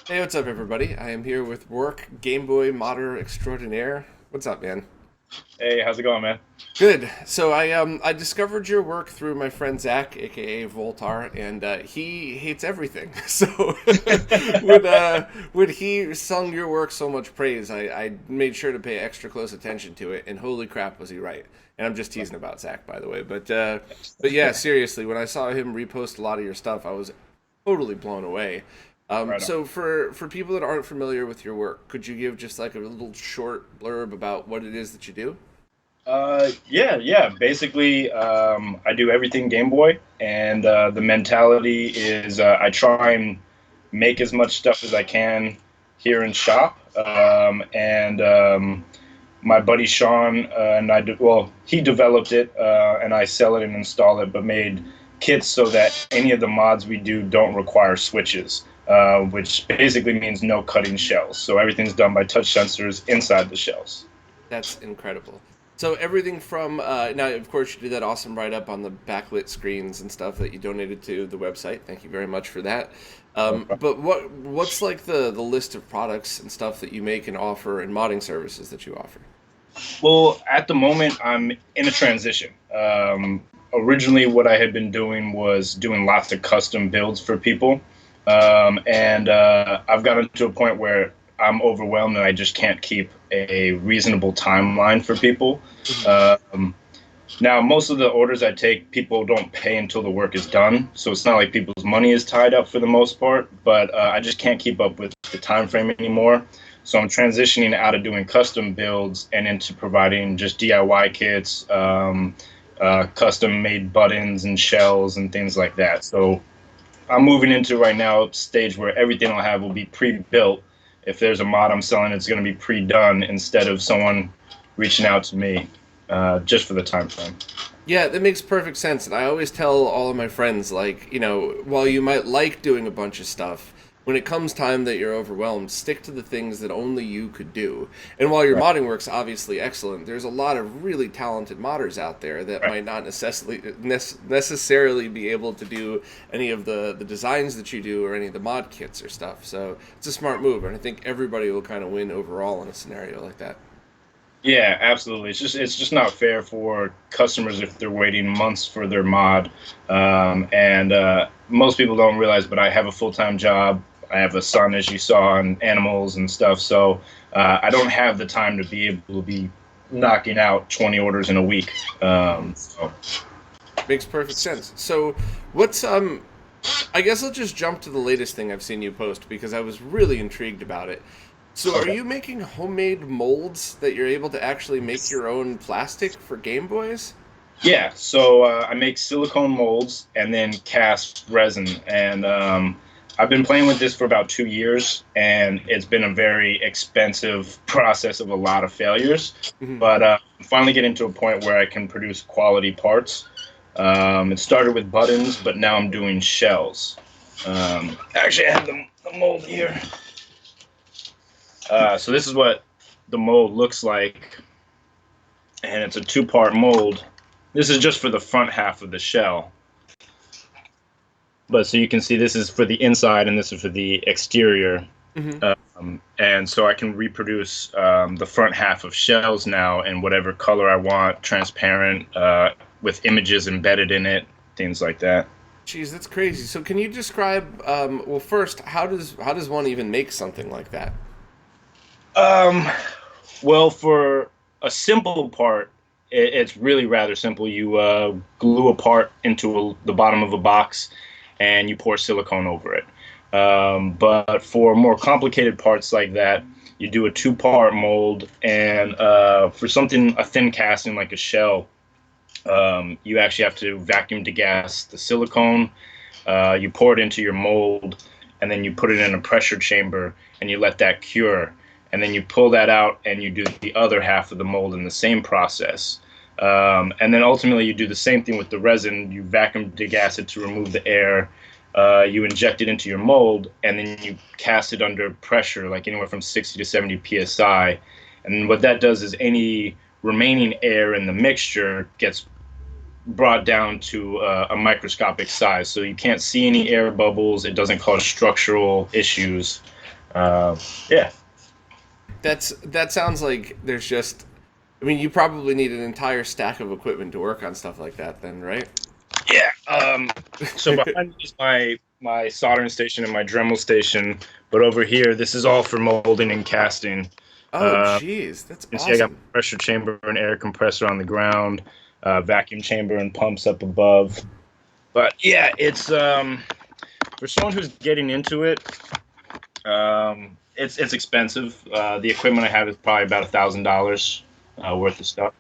Hey, what's up, everybody? I am here with Roarke, Gameboy modder extraordinaire. What's up, man? Hey, how's it going, man? Good. So I discovered your work through my friend Zach, aka Voltar, and he hates everything. So when he sung your work so much praise, I made sure to pay extra close attention to it. And holy crap, was he right? And I'm just teasing about Zach, by the way. But yeah, seriously, when I saw him repost a lot of your stuff, I was totally blown away. Right on. So for people that aren't familiar with your work, could you give just like a little short blurb about what it is that you do? Yeah. Basically, I do everything Game Boy, and the mentality is I try and make as much stuff as I can here in shop. And my buddy Sean and I, well, he developed it, and I sell it and install it, but made kits so that any of the mods we do don't require switches, which basically means no cutting shells. So everything's done by touch sensors inside the shells. That's incredible. So everything from now, of course, you did that awesome write up on the backlit screens and stuff that you donated to the website. Thank you very much for that. But what's like the list of products and stuff that you make and offer and modding services that you offer? Well, at the moment, I'm in a transition. Originally, what I had been doing was doing lots of custom builds for people. And I've gotten to a point where I'm overwhelmed and I just can't keep a reasonable timeline for people. Um, Now, most of the orders I take, people don't pay until the work is done, so it's not like people's money is tied up for the most part. But I just can't keep up with the time frame anymore. So I'm transitioning out of doing custom builds and into providing just DIY kits, custom made buttons and shells and things like that. So I'm moving into right now a stage where everything I'll have will be pre-built. If there's a mod I'm selling, it's going to be pre-done instead of someone reaching out to me just for the time frame. Yeah, that makes perfect sense. And I always tell all of my friends, like, while you might like doing a bunch of stuff, when it comes time that you're overwhelmed, stick to the things that only you could do. And while your Right. modding work's obviously excellent, there's a lot of really talented modders out there that Right. might not necessarily be able to do any of the designs that you do or any of the mod kits or stuff. So it's a smart move, and I think everybody will kind of win overall in a scenario like that. Yeah, absolutely. It's just not fair for customers if they're waiting months for their mod. And most people don't realize, but I have a full-time job. I have a son, as you saw, and animals and stuff. So I don't have the time to be able to be knocking out 20 orders in a week. So Makes perfect sense. So, what's I guess I'll just jump to the latest thing I've seen you post because I was really intrigued about it. So, are okay. you making homemade molds that you're able to actually make your own plastic for Game Boys? Yeah, so I make silicone molds and then cast resin. And I've been playing with this for about 2 years, and it's been a very expensive process of a lot of failures. Hmm. But I'm finally getting to a point where I can produce quality parts. It started with buttons, but now I'm doing shells. Actually, I have the mold here. So this is what the mold looks like, and it's a two-part mold. This is just for the front half of the shell. But so you can see this is for the inside and this is for the exterior. Hmm. And so I can reproduce the front half of shells now in whatever color I want, transparent, with images embedded in it, things like that. Jeez, that's crazy. So, can you describe? Well, first, how does one even make something like that? Um, well, for a simple part, it's really rather simple. You glue a part into the bottom of a box, and you pour silicone over it. But for more complicated parts like that, you do a two-part mold, and for something a thin casting like a shell, you actually have to vacuum degas the silicone. You pour it into your mold, and then you put it in a pressure chamber, and you let that cure. And then you pull that out, and you do the other half of the mold in the same process. And then ultimately, you do the same thing with the resin. You vacuum degas it to remove the air. You inject it into your mold, and then you cast it under pressure, like anywhere from 60 to 70 psi. And what that does is any remaining air in the mixture gets brought down to a microscopic size, so you can't see any air bubbles. It doesn't cause structural issues. Yeah. That sounds like there's just. I mean, you probably need an entire stack of equipment to work on stuff like that, then, right? Yeah. So behind me is my soldering station and my Dremel station, but over here, this is all for molding and casting. Oh, jeez, that's You awesome. see, I got a pressure chamber and air compressor on the ground, vacuum chamber and pumps up above. But yeah, it's for someone who's getting into it, it's expensive. The equipment I have is probably about $1,000 worth of stuff.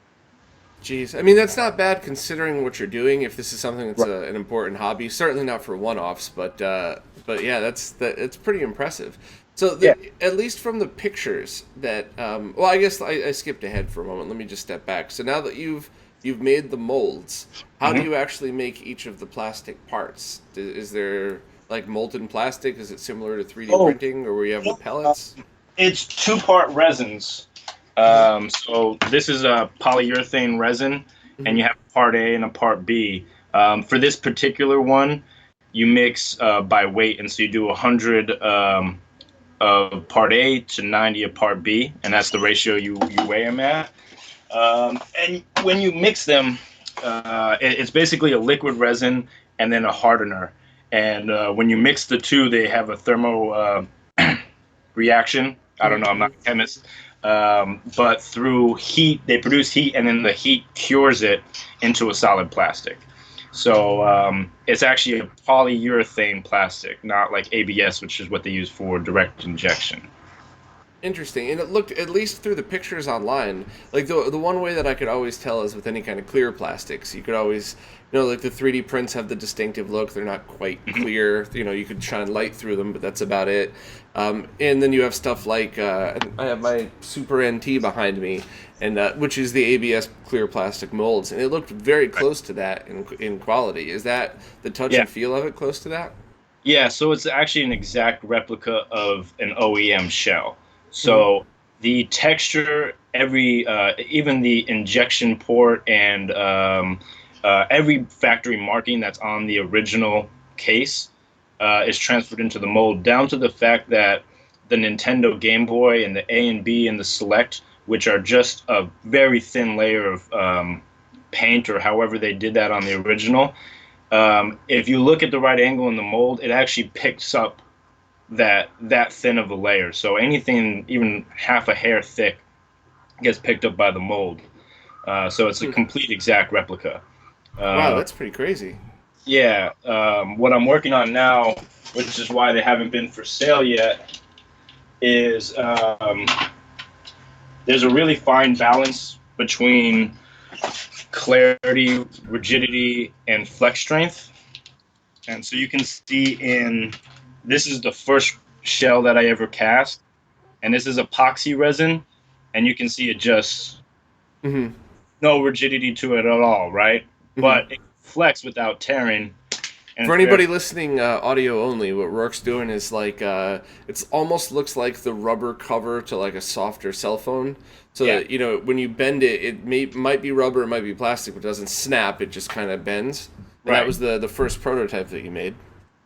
Jeez, I mean that's not bad considering what you're doing. If this is something that's an important hobby, certainly not for one-offs, but yeah, it's pretty impressive. So Yeah. at least from the pictures that, well, I guess I skipped ahead for a moment. Let me just step back. So now that you've made the molds, how do you actually make each of the plastic parts? Is there like molten plastic? Is it similar to 3D printing, or where you have the pellets? It's two-part resins. So this is a polyurethane resin, and you have a part A and a part B. For this particular one, you mix by weight, and so you do 100 of part A to 90 of part B, and that's the ratio you weigh them at. And when you mix them, it's basically a liquid resin and then a hardener. And when you mix the two, they have a thermo reaction. I don't know, I'm not a chemist. But through heat, they produce heat, and then the heat cures it into a solid plastic. So it's actually a polyurethane plastic, not like ABS, which is what they use for direct injection. Interesting, and it looked, at least through the pictures online, like the one way that I could always tell is with any kind of clear plastics. You could always, like the 3D prints have the distinctive look. They're not quite clear. You could shine light through them, but that's about it. And then you have stuff like I have my Super NT behind me, and which is the ABS clear plastic molds, and it looked very close to that in quality. Is that the touch and feel of it close to that? Yeah, so it's actually an exact replica of an OEM shell. So the texture, even the injection port, and every factory marking that's on the original case is transferred into the mold, down to the fact that the Nintendo Game Boy and the A and B and the Select, which are just a very thin layer of paint, or however they did that on the original, if you look at the right angle in the mold, it actually picks up that thin of a layer. So anything even half a hair thick gets picked up by the mold. So it's a complete exact replica. Wow, that's pretty crazy. Yeah. What I'm working on now, which is why they haven't been for sale yet, is there's a really fine balance between clarity, rigidity, and flex strength. And so you can see this is the first shell that I ever cast, and this is epoxy resin, and you can see it just no rigidity to it at all, right? But it flex without tearing. And for anybody listening audio only, what Roarke's doing is like it's almost looks like the rubber cover to like a softer cell phone. So that when you bend it, it might be rubber, it might be plastic, but it doesn't snap. It just kind of bends. Right. That was the first prototype that you made.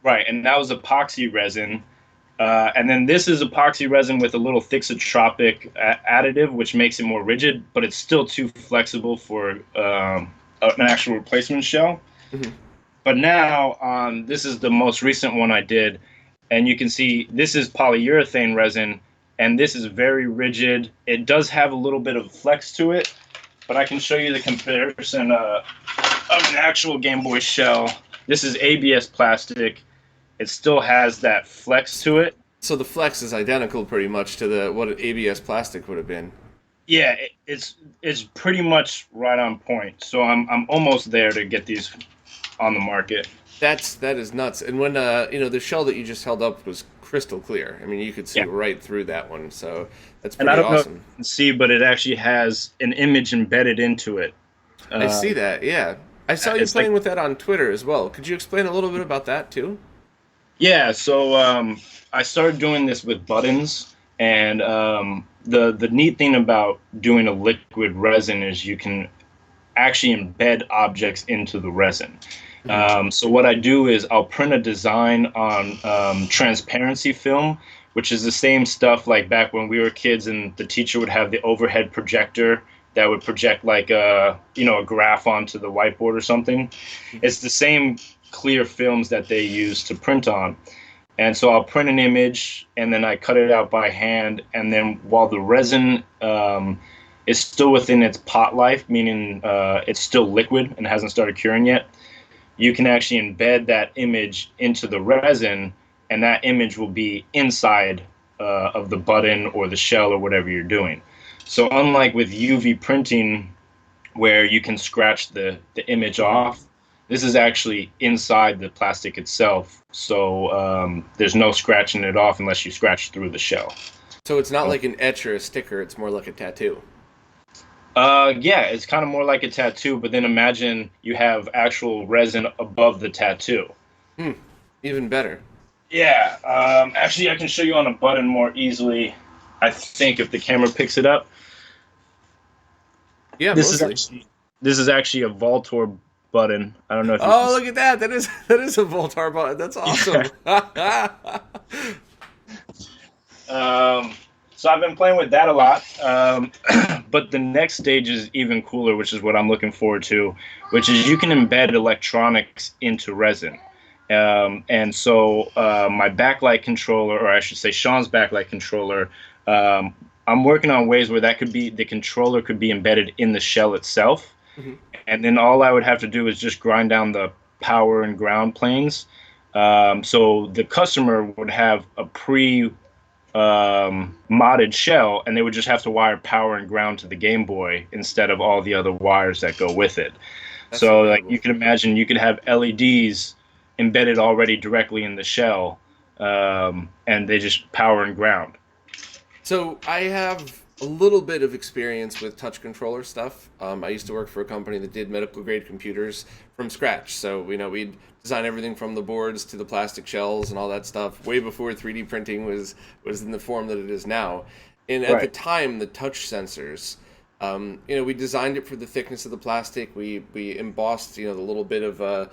Right, and that was epoxy resin. And then this is epoxy resin with a little thixotropic additive, which makes it more rigid, but it's still too flexible for an actual replacement shell. But now, this is the most recent one I did, and you can see this is polyurethane resin, and this is very rigid. It does have a little bit of flex to it, but I can show you the comparison of an actual Game Boy shell. This is ABS plastic. It still has that flex to it. So the flex is identical pretty much to what ABS plastic would have been. Yeah, it's pretty much right on point. So I'm almost there to get these on the market. That is nuts. And when the shell that you just held up was crystal clear. I mean, you could see right through that one. So that's pretty awesome. And I don't know if you can see, but it actually has an image embedded into it. I see that. Yeah, I saw you playing with that on Twitter as well. Could you explain a little bit about that too? Yeah, so I started doing this with buttons, and the neat thing about doing a liquid resin is you can actually embed objects into the resin. So what I do is I'll print a design on transparency film, which is the same stuff like back when we were kids and the teacher would have the overhead projector that would project like a graph onto the whiteboard or something. It's the same clear films that they use to print on. And so I'll print an image and then I cut it out by hand. And then while the resin is still within its pot life, meaning it's still liquid and hasn't started curing yet, you can actually embed that image into the resin, and that image will be inside of the button or the shell or whatever you're doing. So unlike with UV printing, where you can scratch the image off, this is actually inside the plastic itself. So there's no scratching it off unless you scratch through the shell. So it's not like an etch or a sticker, it's more like a tattoo. Yeah, it's kind of more like a tattoo, but then imagine you have actual resin above the tattoo. Even better. Yeah, actually I can show you on a button more easily, I think, if the camera picks it up. Yeah, this mostly. This is actually a Voltor button. I don't know if you Oh, look at that. That is a Voltar button. That's awesome. So I've been playing with that a lot. But the next stage is even cooler, which is what I'm looking forward to, which is you can embed electronics into resin. And so my backlight controller, or I should say Sean's backlight controller, I'm working on ways where the controller could be embedded in the shell itself. And then all I would have to do is just grind down the power and ground planes. So the customer would have a modded shell, and they would just have to wire power and ground to the Gameboy instead of all the other wires that go with it. That's so incredible. Like you can imagine, you could have LEDs embedded already directly in the shell, and they just power and ground. So I have a little bit of experience with touch controller stuff. I used to work for a company that did medical grade computers from scratch. So we'd design everything from the boards to the plastic shells and all that stuff way before 3D printing was in the form that it is now. And at the time, the touch sensors, we designed it for the thickness of the plastic. We embossed, the little bit of a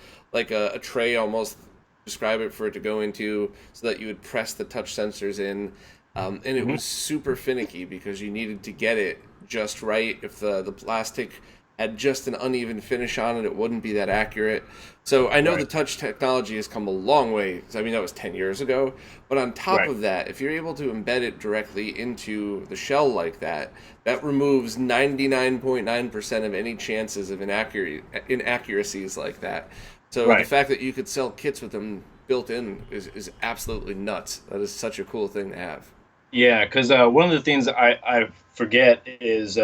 tray, almost describe it, for it to go into, so that you would press the touch sensors in. And it was super finicky because you needed to get it just right. If the plastic had just an uneven finish on it, it wouldn't be that accurate. So I know the touch technology has come a long way. I mean, that was 10 years ago. But on top of that, if you're able to embed it directly into the shell like that, that removes 99.9% of any chances of inaccuracies like that. So the fact that you could sell kits with them built in is absolutely nuts. That is such a cool thing to have. Yeah, because one of the things I forget is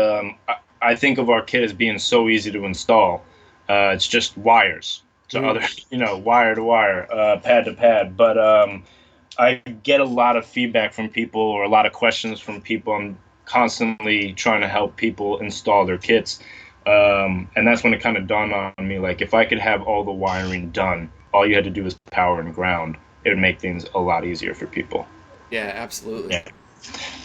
I think of our kit as being so easy to install. It's just wires to other, wire to wire, pad to pad. But I get a lot of feedback from people, or a lot of questions from people. I'm constantly trying to help people install their kits. And that's when it kind of dawned on me, like, if I could have all the wiring done, all you had to do was power and ground, it would make things a lot easier for people. Yeah, absolutely. Yeah.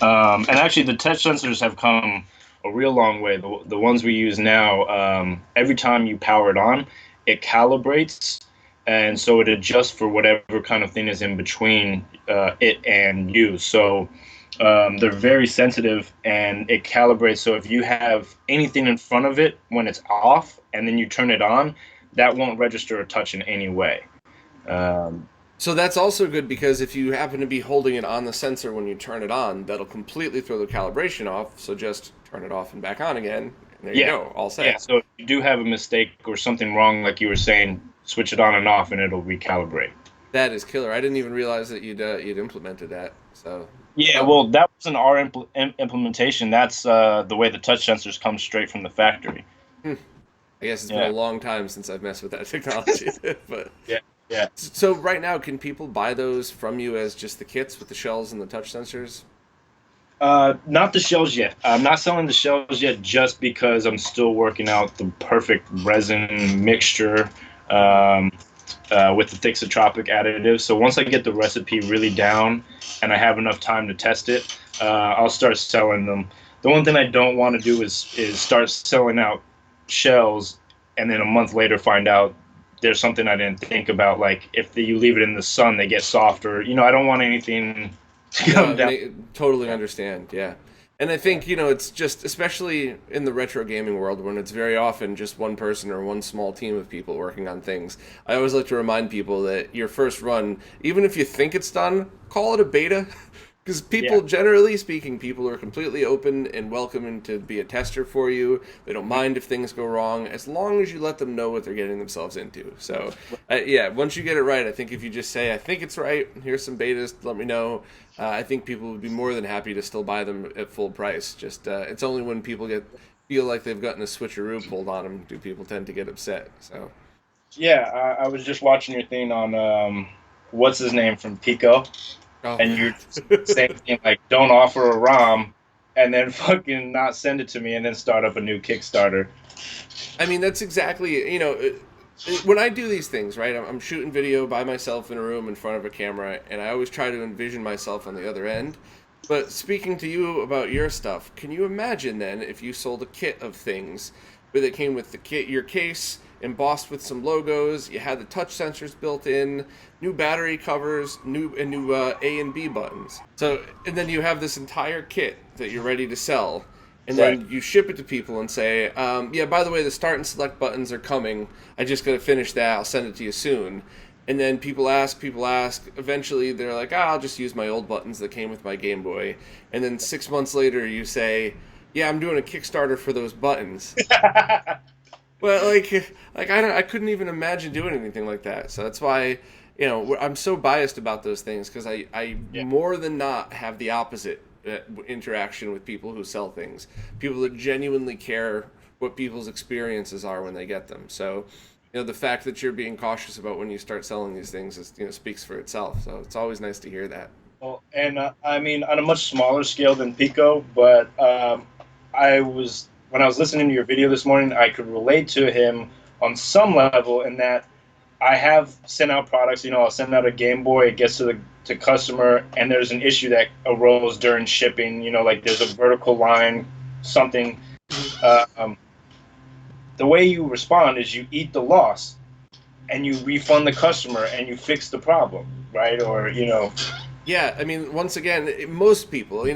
And actually, the touch sensors have come a real long way. The ones we use now, every time you power it on, it calibrates, and so it adjusts for whatever kind of thing is in between it and you. So they're very sensitive, and it calibrates. So if you have anything in front of it when it's off, and then you turn it on, that won't register a touch in any way. So that's also good, because if you happen to be holding it on the sensor when you turn it on, that'll completely throw the calibration off. So just turn it off and back on again, and there you go, all set. Yeah, so if you do have a mistake or something wrong, like you were saying, switch it on and off, and it'll recalibrate. That is killer. I didn't even realize that you'd implemented that. So yeah, well, that wasn't our implementation. That's the way the touch sensors come straight from the factory. I guess it's been a long time since I've messed with that technology. But yeah. So right now, can people buy those from you as just the kits with the shells and the touch sensors? Not the shells yet. I'm not selling the shells yet, just because I'm still working out the perfect resin mixture with the thixotropic additive. So once I get the recipe really down and I have enough time to test it, I'll start selling them. The one thing I don't want to do is start selling out shells and then a month later find out there's something I didn't think about. Like if you leave it in the sun, they get softer. I don't want anything to come down. Totally understand. Yeah. And I think, it's just, especially in the retro gaming world, when it's very often just one person or one small team of people working on things, I always like to remind people that your first run, even if you think it's done, call it a beta. Because people, generally speaking, people are completely open and welcoming to be a tester for you. They don't mind if things go wrong, as long as you let them know what they're getting themselves into. So, once you get it right, I think if you just say, I think it's right, here's some betas, let me know, I think people would be more than happy to still buy them at full price. Just, it's only when people feel like they've gotten a switcheroo pulled on them do people tend to get upset. So, Yeah, I was just watching your thing on, what's his name from Pico? oh. And you're saying like, don't offer a ROM, and then fucking not send it to me, and then start up a new Kickstarter. I mean, that's exactly, when I do these things, right, I'm shooting video by myself in a room in front of a camera, and I always try to envision myself on the other end. But speaking to you about your stuff, can you imagine then if you sold a kit of things that came with the kit, your case, embossed with some logos, you had the touch sensors built in, new battery covers, new A and B buttons. So, and then you have this entire kit that you're ready to sell, and then you ship it to people and say, by the way, the start and select buttons are coming. I just got to finish that. I'll send it to you soon. And then people ask. Eventually, they're like, I'll just use my old buttons that came with my Game Boy. And then 6 months later, you say, yeah, I'm doing a Kickstarter for those buttons. Well, I couldn't even imagine doing anything like that. So that's why, I'm so biased about those things, because I more than not have the opposite interaction with people who sell things. People that genuinely care what people's experiences are when they get them. So, the fact that you're being cautious about when you start selling these things is, speaks for itself. So it's always nice to hear that. Well, and I mean, on a much smaller scale than Pico, but when I was listening to your video this morning, I could relate to him on some level in that I have sent out products. I'll send out a Game Boy, it gets to customer, and there's an issue that arose during shipping. Like there's a vertical line, something. The way you respond is you eat the loss, and you refund the customer, and you fix the problem, right? Or Yeah, I mean, once again, most people,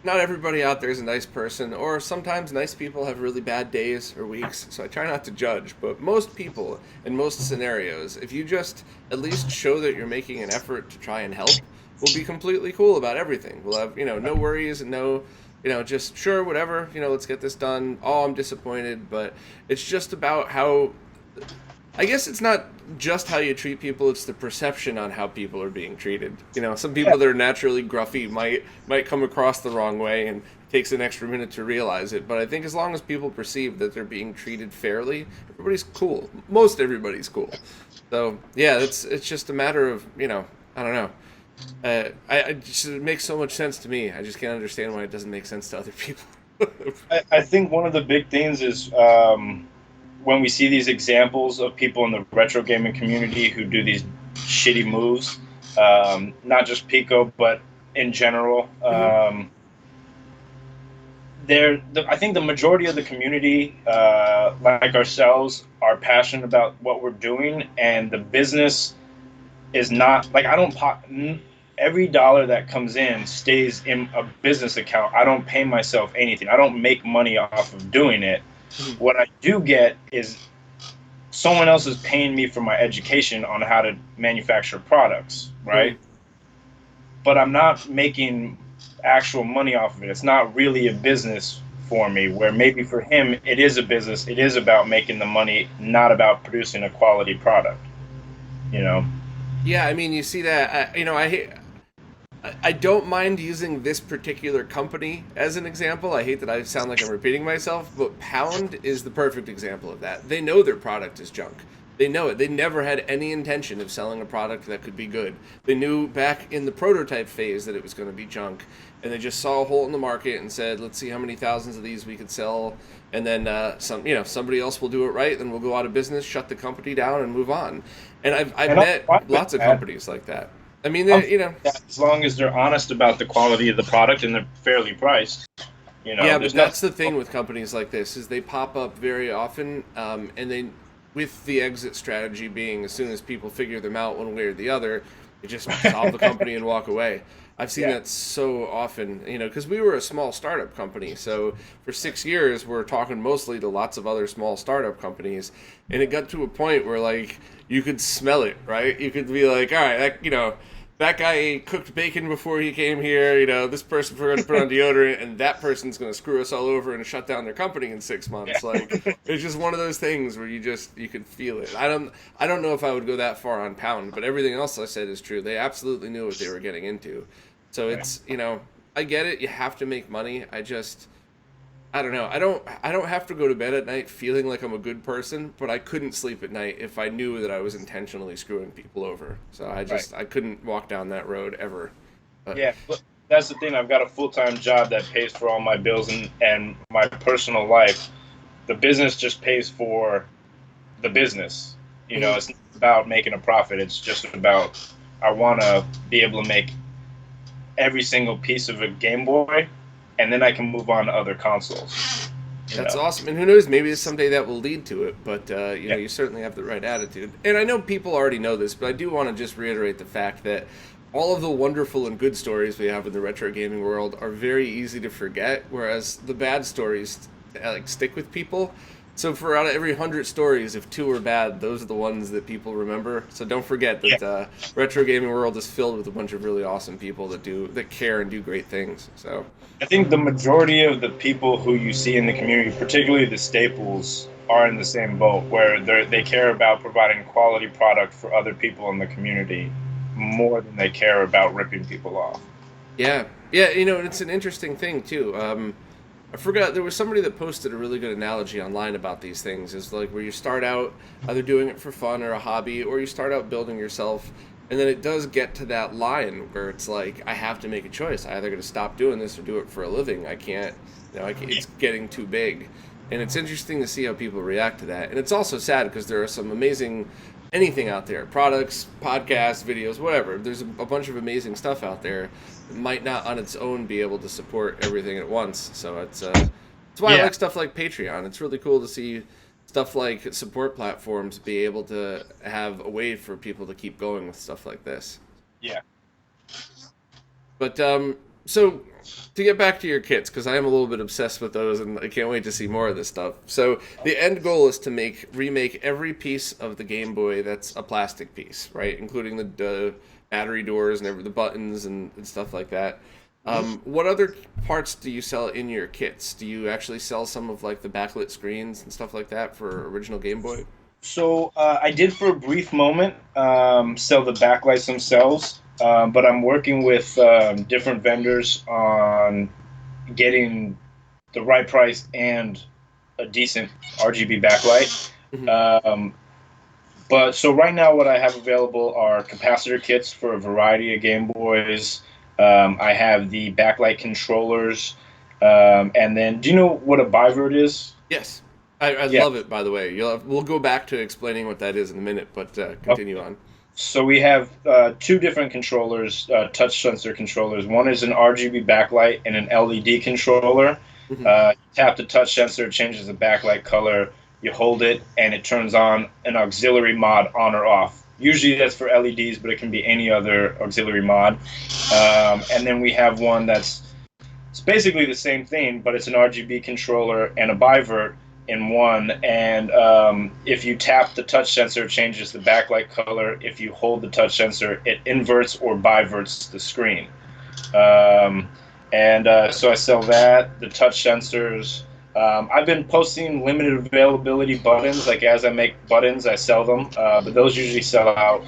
not everybody out there is a nice person, or sometimes nice people have really bad days or weeks, so I try not to judge, but most people, in most scenarios, if you just at least show that you're making an effort to try and help, we'll be completely cool about everything. We'll have, no worries and no, just sure, whatever, let's get this done. Oh, I'm disappointed, but it's just about how, I guess it's not just how you treat people, it's the perception on how people are being treated. Some people that are naturally gruffy might come across the wrong way, and it takes an extra minute to realize it. But I think as long as people perceive that they're being treated fairly, everybody's cool. Most everybody's cool. So, yeah, it's just a matter of, I don't know. It makes so much sense to me. I just can't understand why it doesn't make sense to other people. I think one of the big things is when we see these examples of people in the retro gaming community who do these shitty moves, not just Pico, but in general, I think the majority of the community, like ourselves, are passionate about what we're doing, and the business is not like every dollar that comes in stays in a business account. I don't pay myself anything. I don't make money off of doing it. What I do get is someone else is paying me for my education on how to manufacture products, right? But I'm not making actual money off of it. It's not really a business for me, where maybe for him it is a business. It is about making the money, not about producing a quality product, Yeah, I mean, you see that, I don't mind using this particular company as an example. I hate that I sound like I'm repeating myself, but Pound is the perfect example of that. They know their product is junk. They know it. They never had any intention of selling a product that could be good. They knew back in the prototype phase that it was going to be junk, and they just saw a hole in the market and said, "Let's see how many thousands of these we could sell, and then somebody else will do it right, then we'll go out of business, shut the company down, and move on." And I've And met I'm fine lots with of that. companies like that. I mean, I'm they, fine with that as long as they're honest about the quality of the product and they're fairly priced. yeah, but There's that's the nothing. thing with companies like this is they pop up very often, and they, with the exit strategy being as soon as people figure them out one way or the other, they just solve the company and walk away. I've seen Yeah. that so often, because we were a small startup company. So for 6 years, we're talking mostly to lots of other small startup companies, and it got to a point where like you could smell it, right? You could be like, all right, that guy cooked bacon before he came here. This person forgot to put on deodorant, and that person's going to screw us all over and shut down their company in 6 months. Yeah. Like, it's just one of those things where you can feel it. I don't know if I would go that far on Pound, but everything else I said is true. They absolutely knew what they were getting into. So Right. it's I get it. You have to make money. I don't know. I don't have to go to bed at night feeling like I'm a good person, but I couldn't sleep at night if I knew that I was intentionally screwing people over. So Right. I couldn't walk down that road ever. But Yeah, but that's the thing. I've got a full-time job that pays for all my bills and my personal life. The business just pays for the business. mhm. It's not about making a profit. It's just about I want to be able to make every single piece of a Game Boy, and then I can move on to other consoles. You That's know. awesome. And who knows, maybe someday that will lead to it. But Yeah. you certainly have the right attitude. And I know people already know this, but I do want to just reiterate the fact that all of the wonderful and good stories we have in the retro gaming world are very easy to forget, whereas the bad stories like stick with people. So for out of every 100 stories, if two are bad, those are the ones that people remember. So don't forget Yeah. that retro gaming world is filled with a bunch of really awesome people that care and do great things. So I think the majority of the people who you see in the community, particularly the staples, are in the same boat where they care about providing quality product for other people in the community more than they care about ripping people off. yeah, yeah, and it's an interesting thing too. I forgot there was somebody that posted a really good analogy online about these things. Is like where you start out either doing it for fun or a hobby, or you start out building yourself, and then it does get to that line where it's like I have to make a choice. I either got to stop doing this or do it for a living. I can't, it's getting too big, and it's interesting to see how people react to that. And it's also sad because there are some amazing anything out there, products, podcasts, videos, whatever. There's a bunch of amazing stuff out there that might not on its own be able to support everything at once. So it's why I Yeah, like stuff like Patreon. It's really cool to see stuff like support platforms be able to have a way for people to keep going with stuff like this. yeah. But so to get back to your kits, because I am a little bit obsessed with those, and I can't wait to see more of this stuff. So the end goal is to remake every piece of the Game Boy that's a plastic piece, right, including the battery doors and the buttons and stuff like that. What other parts do you sell in your kits? Do you actually sell some of like the backlit screens and stuff like that for original Game Boy? So I did for a brief moment sell the backlights themselves, but I'm working with different vendors on getting the right price and a decent RGB backlight. Hmm. Um, but so right now, what I have available are capacitor kits for a variety of Game Boys. I have the backlight controllers, and then do you know what a bivert is? Yes, I Yeah. love it. By the way, we'll go back to explaining what that is in a minute, but continue on. So we have two different controllers, touch sensor controllers. One is an RGB backlight and an LED controller. Hmm. Tap the touch sensor, it changes the backlight color. You hold it, and it turns on an auxiliary mod on or off. Usually that's for LEDs, but it can be any other auxiliary mod. And then we have one it's basically the same thing, but it's an RGB controller and a bivert in one. And if you tap the touch sensor, it changes the backlight color. If you hold the touch sensor, it inverts or biverts the screen. So I sell that, the touch sensors. I've been posting limited availability buttons. Like as I make buttons, I sell them, but those usually sell out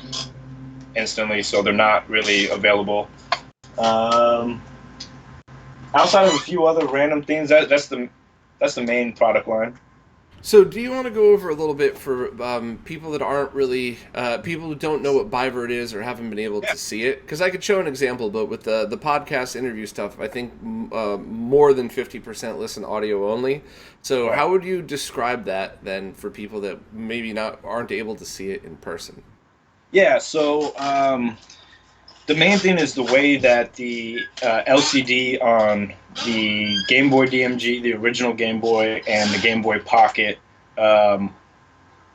instantly, so they're not really available. Um, Outside of a few other random things, that's the main product line. So, do you want to go over a little bit for people that aren't really people who don't know what bivert is or haven't been able Yeah. to see it? Because I could show an example, but with the podcast interview stuff, I think more than 50% listen audio only. So, Right. how would you describe that then for people that maybe not aren't able to see it in person? Yeah. So the main thing is the way that the LCD on the Game Boy DMG, the original Game Boy, and the Game Boy Pocket, um,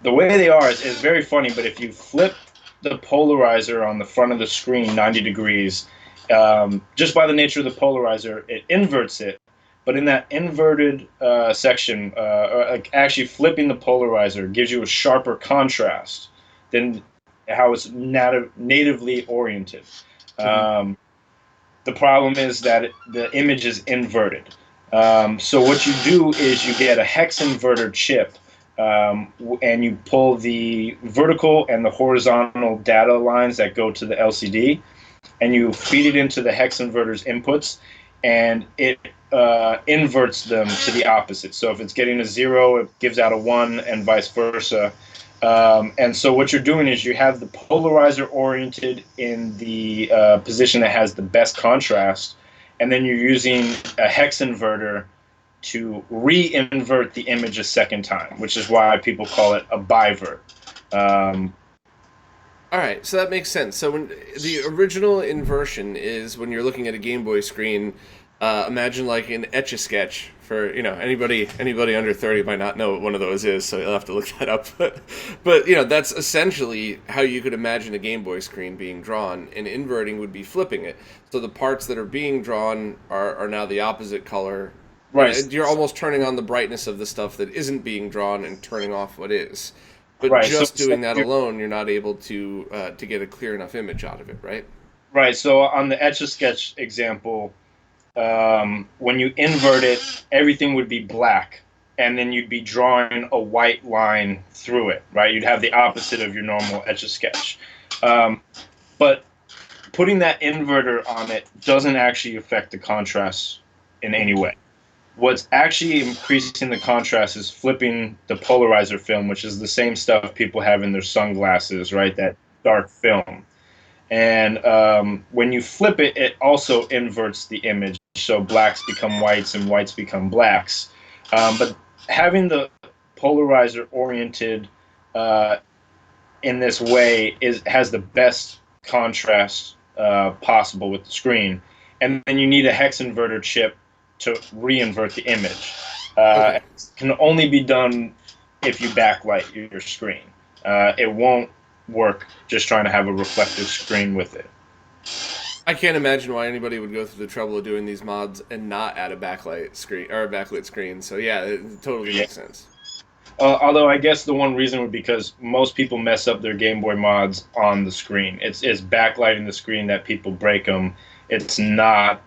the way they are is very funny. But if you flip the polarizer on the front of the screen 90 degrees, just by the nature of the polarizer, it inverts it. But in that inverted section, like actually flipping the polarizer gives you a sharper contrast than how it's natively oriented. Hmm. Um, the problem is that the image is inverted. So what you do is you get a hex inverter chip, and you pull the vertical and the horizontal data lines that go to the LCD, and you feed it into the hex inverter's inputs, and it inverts them to the opposite. So if it's getting a 0, it gives out a 1, and vice versa. And so what you're doing is you have the polarizer oriented in the position that has the best contrast, and then you're using a hex inverter to re-invert the image a second time, which is why people call it a bivert. Um, All right, so that makes sense. So when the original inversion is when you're looking at a Game Boy screen, imagine like an Etch-a-Sketch for anybody under 30 might not know what one of those is, so you'll have to look that up. But that's essentially how you could imagine a Game Boy screen being drawn. And inverting would be flipping it. So the parts that are being drawn are now the opposite color. right, You're almost turning on the brightness of the stuff that isn't being drawn and turning off what is. But right. So, just doing that alone, you're not able to get a clear enough image out of it, right? right. So on the Etch a Sketch example, when you invert it, everything would be black, and then you'd be drawing a white line through it, right? You'd have the opposite of your normal Etch a Sketch. But putting that inverter on it doesn't actually affect the contrast in any way. What's actually increasing the contrast is flipping the polarizer film, which is the same stuff people have in their sunglasses, right? That dark film. And when you flip it, it also inverts the image. So blacks become whites and whites become blacks. But having the polarizer oriented uh, in this way has the best contrast possible with the screen. And then you need a hex inverter chip to re-invert the image. Okay. It can only be done if you backlight your screen. It won't work just trying to have a reflective screen with it. I can't imagine why anybody would go through the trouble of doing these mods and not add a backlight screen or a backlit screen. So yeah, it totally Yeah. makes sense. Although I guess the one reason would be because most people mess up their Game Boy mods on the screen. It's backlighting the screen that people break them. It's not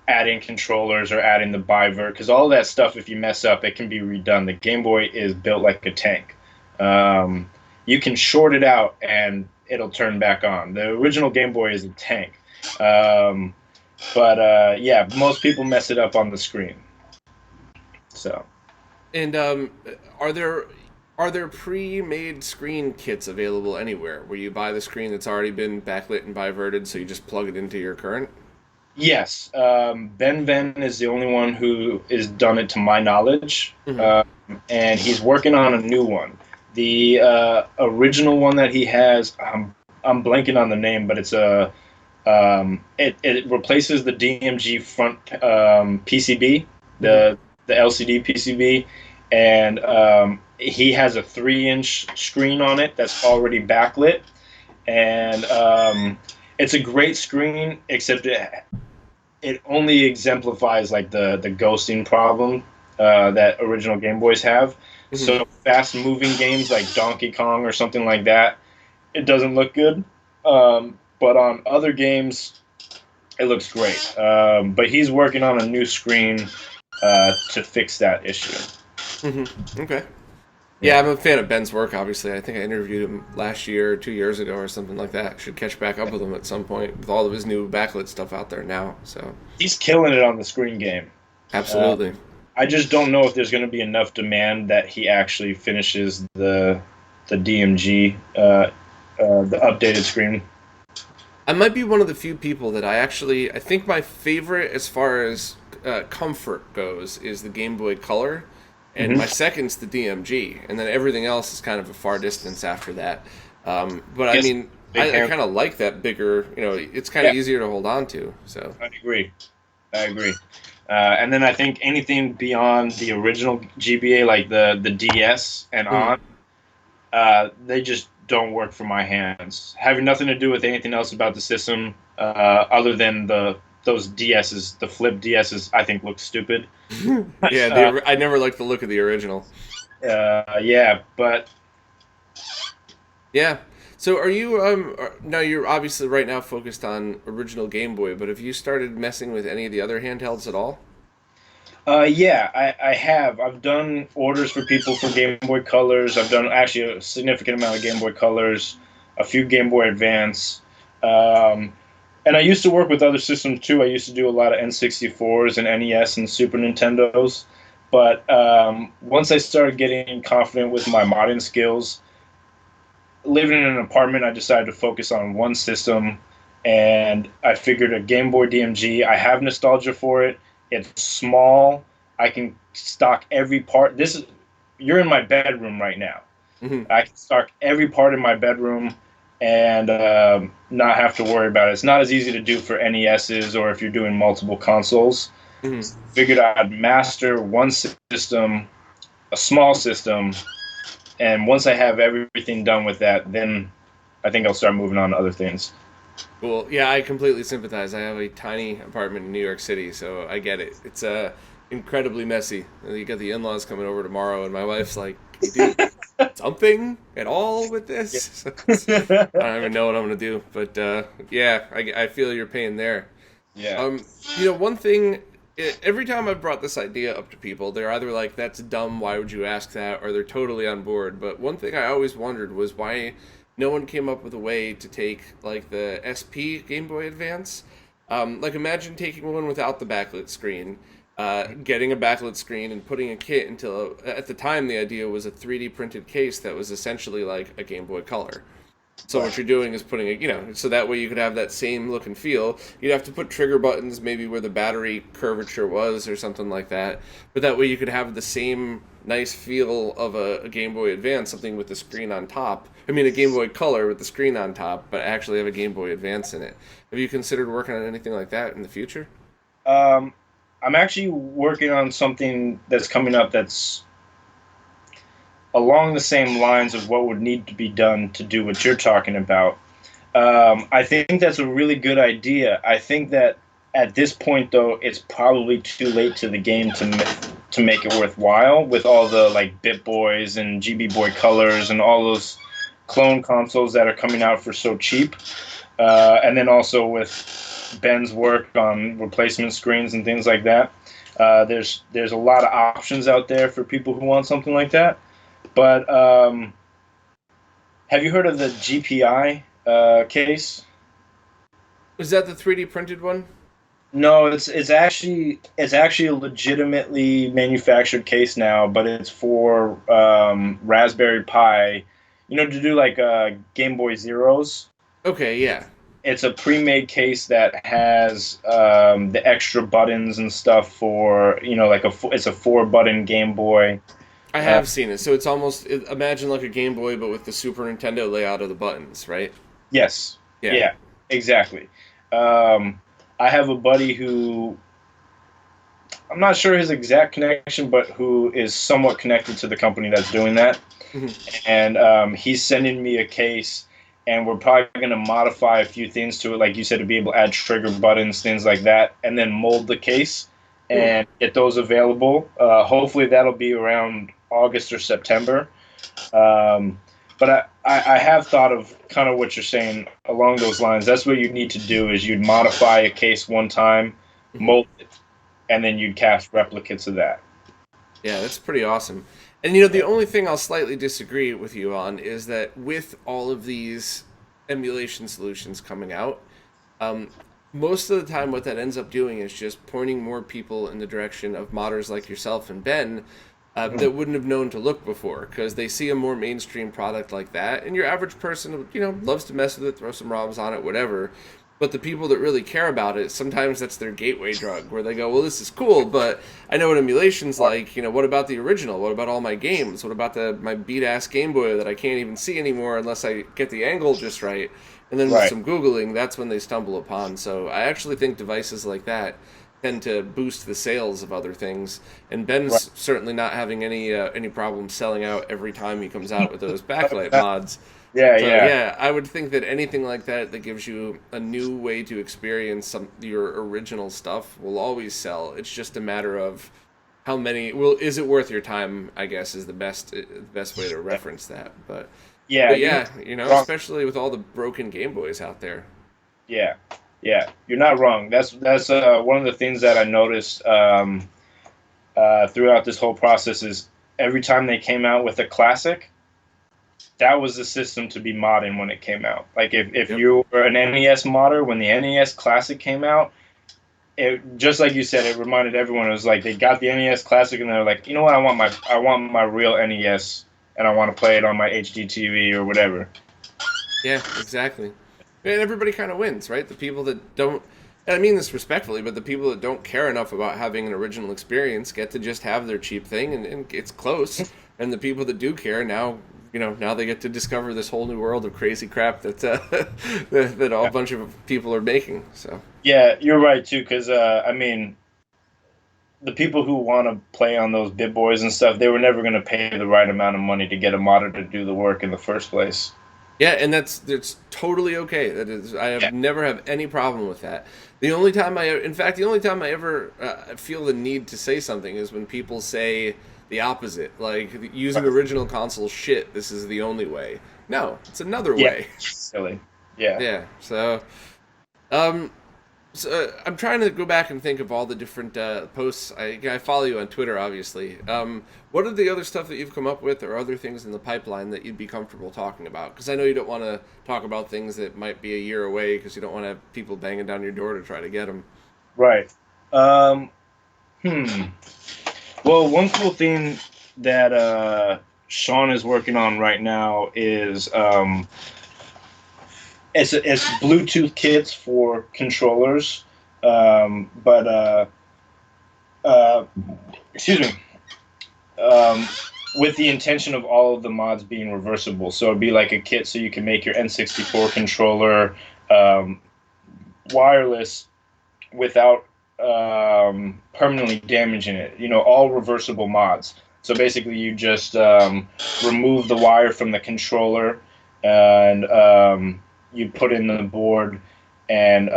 adding controllers or adding the bivert, because all that stuff, if you mess up, it can be redone. The Game Boy is built like a tank. You can short it out and it'll turn back on. The original Game Boy is a tank. Um, but yeah, most people mess it up on the screen. So And are there are there pre-made screen kits available anywhere where you buy the screen that's already been backlit and biverted, so you just plug it into your current? yes, Ben Ven is the only one who has done it to my knowledge, Hmm. and he's working on a new one. The original one that he has, I'm blanking on the name, but it's a it replaces the DMG front PCB, Hmm. the LCD PCB, and he has a 3-inch screen on it that's already backlit, and it's a great screen, except it only exemplifies like the ghosting problem that original Game Boys have. Hmm. So fast moving games like Donkey Kong or something like that, it doesn't look good. But on other games, it looks great. But he's working on a new screen to fix that issue. Hmm. Okay. Yeah, Yeah. I'm a fan of Ben's work. Obviously, I think I interviewed him last year, or 2 years ago, or something like that. Should catch back up with him at some point with all of his new backlit stuff out there now. So, He's killing it on the screen game. Uh, absolutely. I just don't know if there's going to be enough demand that he actually finishes the DMG, the updated screen. I might be one of the few people that I think my favorite as far as comfort goes is the Game Boy Color, and my Mm-hmm. second's the DMG, and then everything else is kind of a far distance after that. But I Yes, mean, big I hand. kind of like that bigger. It's kind of Yeah, easier to hold on to. So I agree. I agree. And then I think anything beyond the original GBA, like the DS and mhm. on, they just don't work for my hands. Having nothing to do with anything else about the system, other than those DSs, the flip DSs, I think look stupid. Yeah, Uh, I never liked the look of the original. yeah, but Yeah. So are you now you're obviously right now focused on original Game Boy, but have you started messing with any of the other handhelds at all? yeah, I have. I've done orders for people for Game Boy Colors. I've done actually a significant amount of Game Boy Colors, a few Game Boy Advance. Um, and I used to work with other systems too. I used to do a lot of N64s and NES and Super Nintendos. But once I started getting confident with my modding skills, living in an apartment, I decided to focus on one system. And I figured a Game Boy DMG, I have nostalgia for it. It's small. I can stock every part. You're in my bedroom right now. Hmm. I can stock every part in my bedroom and not have to worry about it. It's not as easy to do for NESs or if you're doing multiple consoles. Hmm. Figured I'd master one system, a small system, and once I have everything done with that, then I think I'll start moving on to other things. Cool. Yeah, I completely sympathize. I have a tiny apartment in New York City, so I get it. It's incredibly messy. You got the in-laws coming over tomorrow, and my wife's like, "Can you do something at all with this?" I don't even know what I'm gonna do, but yeah, I feel your pain there. Yeah. One thing, every time I've brought this idea up to people, they're either like, that's dumb, why would you ask that, or they're totally on board. But one thing I always wondered was why no one came up with a way to take, like, the SP Game Boy Advance. Like, imagine taking one without the backlit screen, getting a backlit screen and putting a kit into, at the time, the idea was a 3D printed case that was essentially like a Game Boy Color. So what Right. you're doing is putting so that way you could have that same look and feel. You'd have to put trigger buttons maybe where the battery curvature was or something like that. But that way you could have the same nice feel of a Game Boy Advance, something with the screen on top. I mean, a Game Boy Color with the screen on top, but actually have a Game Boy Advance in it. Have you considered working on anything like that in the future? Um, I'm actually working on something that's coming up that's along the same lines of what would need to be done to do what you're talking about. I think that's a really good idea. I think that at this point, though, it's probably too late to the game to make it worthwhile with all the like Bit Boys and GB Boy Colors and all those clone consoles that are coming out for so cheap, and then also with Ben's work on replacement screens and things like that. There's a lot of options out there for people who want something like that. But have you heard of the GPI case? Is that the 3D printed one? No, it's actually a legitimately manufactured case now, but it's for Raspberry Pi. You know, to do like Game Boy Zeros. Okay, yeah. It's a pre-made case that has the extra buttons and stuff for like it's a four-button Game Boy. I Uh, have seen it. So it's almost imagine like a Game Boy, but with the Super Nintendo layout of the buttons, right? yes, Yeah. yeah, exactly. Um, I have a buddy who I'm not sure his exact connection, but who is somewhat connected to the company that's doing that. Mhm. And he's sending me a case, and we're probably going to modify a few things to it, like you said, to be able to add trigger buttons, things like that, and then mold the case Hmm. and get those available. Hopefully, that'll be around August or September. Um, but I have thought of kind of what you're saying along those lines. That's what you need to do is you'd modify a case one time, Hmm. mold it, and then you'd cast replicates of that. Yeah, that's pretty awesome. And the only thing I'll slightly disagree with you on is that with all of these emulation solutions coming out, um, most of the time what that ends up doing is just pointing more people in the direction of modders like yourself and Ben, Mhm. that wouldn't have known to look before, because they see a more mainstream product like that, and your average person, loves to mess with it, throw some ROMs on it, whatever. But the people that really care about it, sometimes that's their gateway drug, where they go, well, this is cool, but I know what emulation's like. What about the original? What about all my games? What about my beat ass Game Boy that I can't even see anymore unless I get the angle just right? And then with Right, some Googling, that's when they stumble upon. So I actually think devices like that tend to boost the sales of other things. And right. Ben's certainly not having any problem selling out every time he comes out with those backlight mods. Yeah, So yeah, yeah, I would think that anything like that that gives you a new way to experience your original stuff will always sell. It's just a matter of how many. Well, is it worth your time? I guess is the best way to yeah. reference that. But Yeah, but you're not yeah, wrong. especially with all the broken Game Boys out there. Yeah, yeah, you're not wrong. That's one of the things that I noticed throughout this whole process is every time they came out with a classic, that was the system to be modding when it came out. Like if Yep. you were an NES modder when the NES Classic came out, it just like you said, it reminded everyone. It was like they got the NES Classic and they're like, you know what, I want my real NES and I want to play it on my HD TV or whatever. Yeah, exactly. And everybody kind of wins, right? The people that don't, and I mean this respectfully, but the people that don't care enough about having an original experience get to just have their cheap thing, and it's close. And the people that do care now, now they get to discover this whole new world of crazy crap that that all Yeah, bunch of people are making. So yeah, you're right too. Because I mean, the people who want to play on those bit boys and stuff, they were never going to pay the right amount of money to get a modder to do the work in the first place. yeah, and that's totally okay. That is, I have Yeah. never have any problem with that. The only time I ever feel the need to say something is when people say the opposite, like using original console shit. This is the only way. No, it's another Yeah. way. Silly. Yeah. Yeah. Um, so I'm trying to go back and think of all the different posts. I follow you on Twitter, obviously. What are the other stuff that you've come up with, or other things in the pipeline that you'd be comfortable talking about? Because I know you don't want to talk about things that might be a year away, because you don't want to have people banging down your door to try to get them. Right. Um, hmm. Well, one cool thing that Sean is working on right now is it's Bluetooth kits for controllers, but uh, excuse me, um, with the intention of all of the mods being reversible. So it'd be like a kit so you can make your N64 controller um, wireless without permanently damaging it. You know, all reversible mods. So basically, you just remove the wire from the controller, and you put in the board, and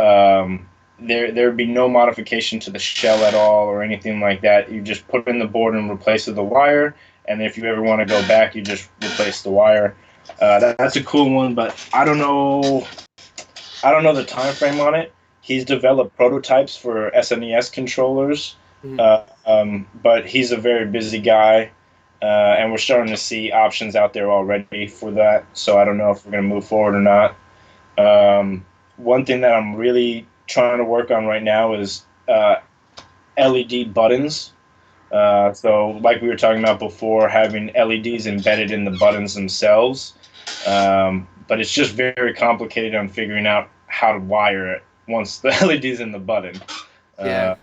there'd be no modification to the shell at all or anything like that. You just put in the board and replace the wire, and if you ever want to go back, you just replace the wire. That's a cool one, but I don't know the time frame on it. He's developed prototypes for SNES controllers, Mhm. but he's a very busy guy, and we're starting to see options out there already for that. So I don't know if we're going to move forward or not. One thing that I'm really trying to work on right now is LED buttons. So, like we were talking about before, having LEDs embedded in the buttons themselves. But it's just very complicated on figuring out how to wire it once the LED's in the button. Yeah. Uh,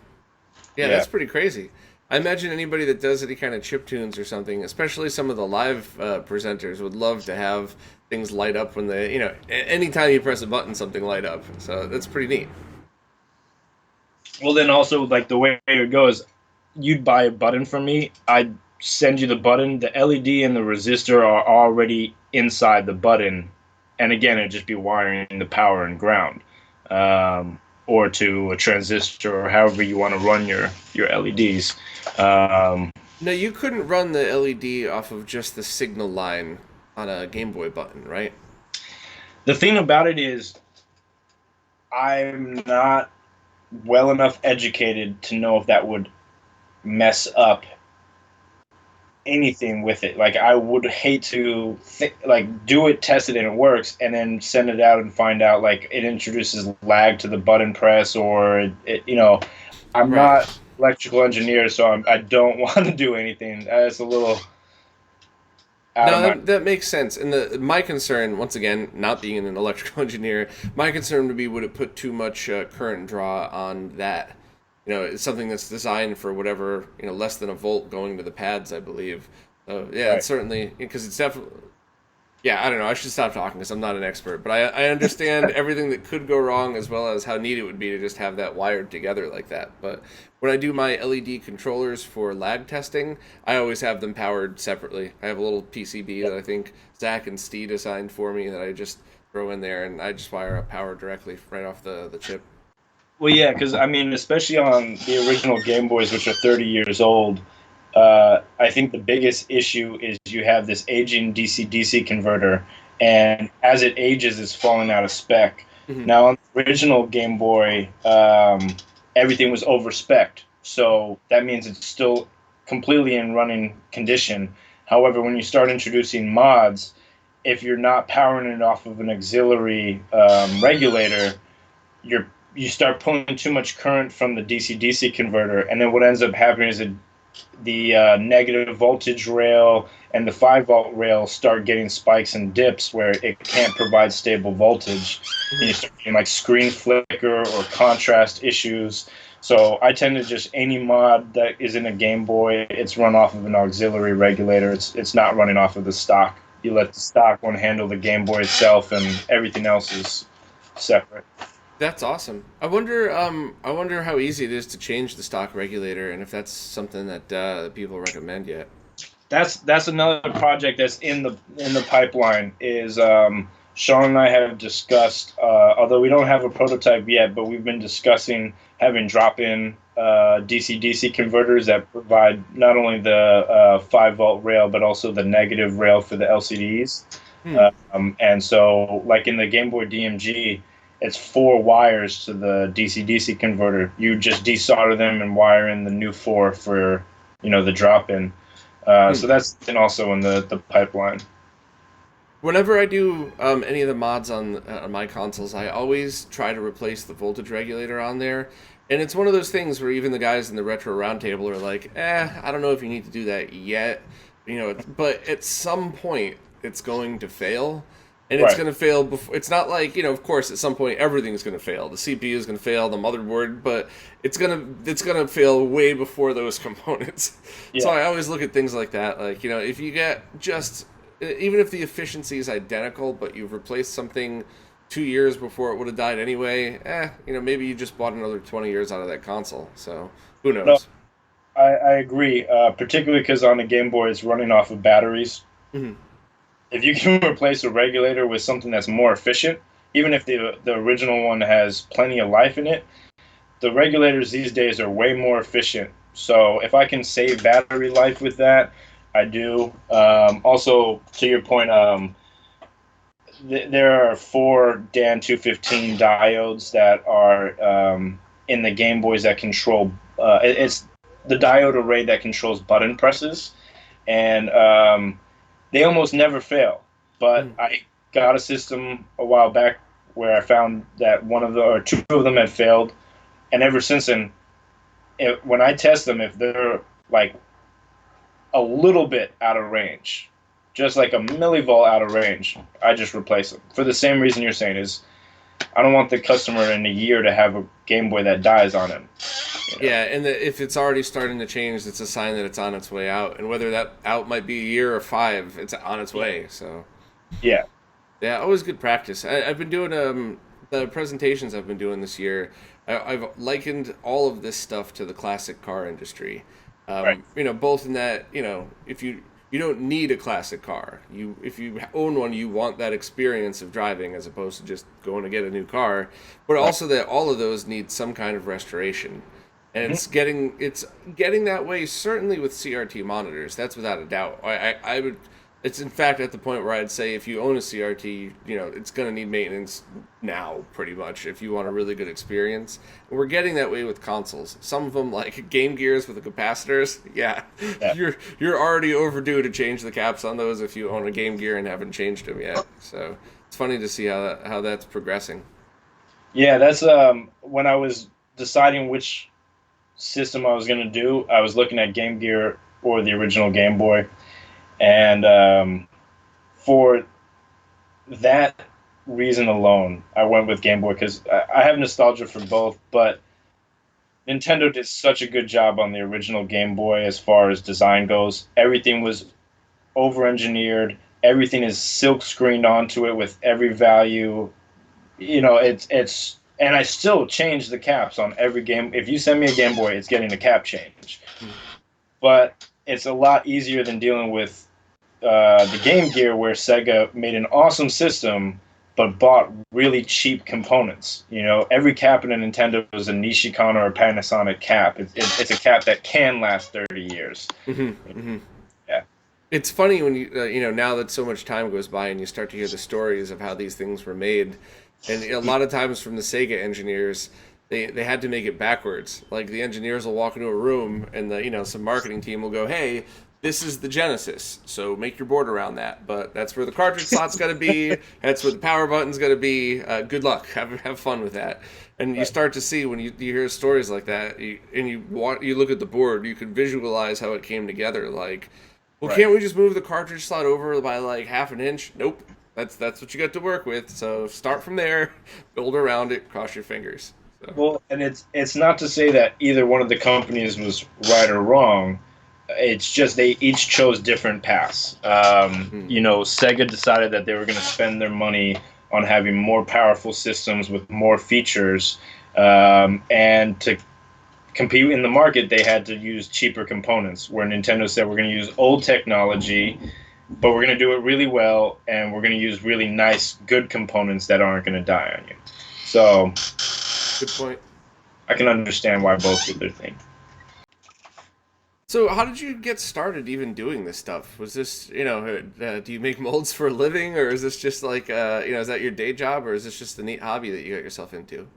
Yeah, yeah, that's pretty crazy. I imagine anybody that does any kind of chip tunes or something, especially some of the live presenters, would love to have things light up when they, anytime you press a button, something light up. So that's pretty neat. well, then also, like the way it goes, you'd buy a button from me. I'd send you the button. The LED and the resistor are already inside the button. And again, it'd just be wiring the power and ground. Or to a transistor or however you want to run your LEDs. Um, No, you couldn't run the LED off of just the signal line on a Game Boy button, right? the thing about it is, I'm not well enough educated to know if that would mess up anything with it. Like I would hate to like do it, test it, and it works, and then send it out and find out like it introduces lag to the button press, or I'm Right. not electrical engineer, so I don't want to do anything. It's a little out of No, my. that makes sense. And my concern, once again, not being an electrical engineer, my concern would be would it put too much current draw on that? It's something that's designed for whatever, less than a volt going to the pads, I believe. So yeah, Right. it's certainly because it's definitely. Yeah, I don't know. I should stop talking because I'm not an expert, but I understand everything that could go wrong as well as how neat it would be to just have that wired together like that. But when I do my LED controllers for lag testing, I always have them powered separately. I have a little PCB that I think Zach and Steed assigned for me that I just throw in there and I just wire up power directly right off the chip. Well, yeah, because I mean, especially on the original Game Boys, which are 30 years old, I think the biggest issue is you have this aging DC-DC converter, and as it ages, it's falling out of spec. Hmm. Now, on the original Game Boy, everything was over-spec'd, so that means it's still completely in running condition. However, when you start introducing mods, if you're not powering it off of an auxiliary regulator, you start pulling too much current from the DC-DC converter, and then what ends up happening is the negative voltage rail and the 5-volt rail start getting spikes and dips where it can't provide stable voltage, and you Hmm. start getting like screen flicker or contrast issues. So I tend to just any mod that is in a Game Boy, it's run off of an auxiliary regulator. It's not running off of the stock. You let the stock one handle the Game Boy itself, and everything else is separate. That's awesome. I wonder how easy it is to change the stock regulator and if that's something that people recommend yet. That's another project that's in the pipeline. Is Sean and I have discussed, although we don't have a prototype yet, but we've been discussing having drop-in DC-DC converters that provide not only the 5-volt rail but also the negative rail for the LCDs. Hmm. And so, like in the Game Boy DMG, it's 4 wires to the DC-DC converter. You just desolder them and wire in the new four for the drop-in. Hmm. So that's and also in the pipeline. Whenever I do any of the mods on my consoles, I always try to replace the voltage regulator on there. And it's one of those things where even the guys in the retro roundtable are like, I don't know if you need to do that yet. But at some point, it's going to fail. And it's Right. going to fail before. It's not like, of course, at some point, everything's going to fail. The CPU is going to fail, the motherboard, but it's gonna fail way before those components. So Yeah. I always look at things like that. Like, if you get just even if the efficiency is identical, but you've replaced something 2 years before it would have died anyway, maybe you just bought another 20 years out of that console. So who No, knows? I agree. Particularly because on the Game Boy, it's running off of batteries. Hmm. If you can replace a regulator with something that's more efficient, even if the original one has plenty of life in it, the regulators these days are way more efficient. So if I can save battery life with that, I do. Also, to your point, there are 4 DAN 215 diodes that are in the Game Boys that control. It's the diode array that controls button presses, and they almost never fail. But Hmm. I got a system a while back where I found that one of the or two of them had failed, and ever since then, when I test them, if they're like a little bit out of range, just like a millivolt out of range, I just replace them. For the same reason you're saying is, I don't want the customer in a year to have a Game Boy that dies on him. You know? Yeah, and if it's already starting to change, it's a sign that it's on its way out. And whether that out might be a year or five, it's on its Yeah. way. So Yeah. yeah, always good practice. I've been doing the presentations I've been doing this year. I've likened all of this stuff to the classic car industry. Right. Both in that if you don't need a classic car. If you own one, you want that experience of driving as opposed to just going to get a new car. But Right. also that all of those need some kind of restoration, and Mhm. it's getting that way certainly with CRT monitors. That's without a doubt. I would It's in fact at the point where I'd say if you own a CRT, it's going to need maintenance now, pretty much, if you want a really good experience. And we're getting that way with consoles. Some of them, like Game Gears with the capacitors, yeah, Yeah. you're already overdue to change the caps on those if you own a Game Gear and haven't changed them yet. So it's funny to see how that's progressing. Yeah, that's when I was deciding which system I was going to do, I was looking at Game Gear or the original Game Boy. And for that reason alone, I went with Game Boy because I have nostalgia for both, but Nintendo did such a good job on the original Game Boy as far as design goes. Everything was over-engineered. Everything is silk screened onto it with every value. It's and I still change the caps on every game. If you send me a Game Boy, it's getting a cap change. But it's a lot easier than dealing with the Game Gear, where Sega made an awesome system but bought really cheap components. Every cap in a Nintendo is a Nishikon or a Panasonic cap. It's a cap that can last 30 years. Yeah. It's funny when now that so much time goes by and you start to hear the stories of how these things were made, and a lot of times from the Sega engineers, they had to make it backwards. Like the engineers will walk into a room and some marketing team will go, "Hey, this is the Genesis, so make your board around that. But that's where the cartridge slot's got to be. That's where the power button's got to be. Good luck. Have fun with that." And you start to see when you hear stories like that, and you look at the board, you can visualize how it came together. Like, well, Right. can't we just move the cartridge slot over by like half an inch? Nope. That's what you got to work with. So start from there, build around it, cross your fingers. So. Well, and it's not to say that either one of the companies was right or wrong. It's just they each chose different paths. Sega decided that they were going to spend their money on having more powerful systems with more features, and to compete in the market, they had to use cheaper components. Where Nintendo said, we're going to use old technology, but we're going to do it really well, and we're going to use really nice, good components that aren't going to die on you. So, Good point. I can understand why both did their thing. So, how did you get started even doing this stuff? Was this, do you make molds for a living, or is this just like, is that your day job, or is this just a neat hobby that you got yourself into?